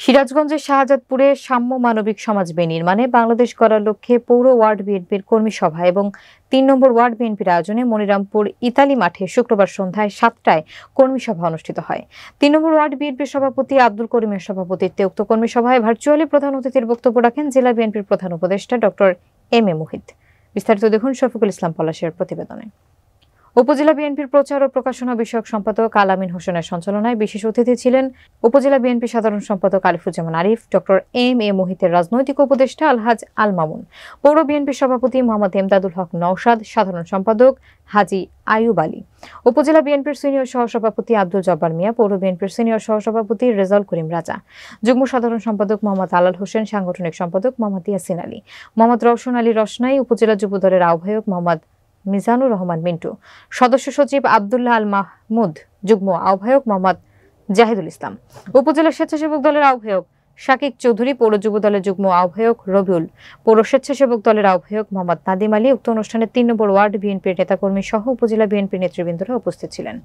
সিরাজগঞ্জের শাহজাদপুরে সাম্য মানবিক সমাজ বিনির্মাণে বাংলাদেশ গড়ার লক্ষ্যে পৌর ওয়ার্ড বিএনপির কর্মী সভা এবং ৩ নম্বর ওয়ার্ড বিএনপির আয়োজনে মনিরামপুর ইতালি মাঠে শুক্রবার সন্ধ্যায় ৭টায় কর্মী সভা অনুষ্ঠিত হয়। ৩ নম্বর ওয়ার্ড বিএনপির সভাপতি আব্দুল করিমের সভাপতিত্বে উক্ত কর্মী সভায় ভার্চুয়ালি প্রধান অতিথির বক্তব্য রাখেন জেলা বিএনপির প্রধান উপদেষ্টা ডক্টর এম এ মুহিত। বিস্তারিত দেখুন শফিকুল ইসলাম পলাশের প্রতিবেদনে। উপজেলা বিএনপির প্রচার ও প্রকাশনা বিষয়ক সম্পাদক আলামিন হোসেনের সঞ্চালনায় বিশেষ অতিথি ছিলেন উপজেলা বিএনপি সাধারণ সম্পাদক Alifuzzaman Arif, doctor M A মুহিতের রাজনৈতিক উপদেষ্টা আলহাজ আল মামুন, পৌর বিএনপির সভাপতি মোহাম্মদ এমদাদুল হক নওশাদ, সাধারণ সম্পাদক হাজি আয়ুব আলী, উপজেলা বিএনপির সিনিয়র সহসভাপতি আব্দুল জব্বার মিয়া, পৌর বিএনপির সিনিয়র সহসভাপতি রেজাউল করিম রাজা, যুগ্ম সাধারণ সম্পাদক মোহাম্মদ আলাল হোসেন, সাংগঠনিক সম্পাদক মোহাম্মদ ইয়াসিন আলী, মোহাম্মদ রওশন আলী রসনাই, উপজেলা যুবদলের আহ্বায়ক মোহাম্মদ মিজানুর রহমান মিন্টু, সদস্য সচিব আব্দুল্লাহ আল মাহমুদ, যুগ্ম আহ্বায়ক মোহাম্মদ জাহিদুল ইসলাম, উপজেলা স্বেচ্ছাসেবক দলের আহ্বায়ক শাকিক চৌধুরী, পৌর যুব দলের যুগ্ম আহ্বায়ক রবিউল, পৌর স্বেচ্ছাসেবক দলের আহ্বায়ক মোহাম্মদ নাদিম আলী। উক্ত অনুষ্ঠানে ৩ নম্বর ওয়ার্ড বিএনপির নেতাকর্মী সহ উপজেলা বিএনপির নেতৃবৃন্দরা উপস্থিত ছিলেন।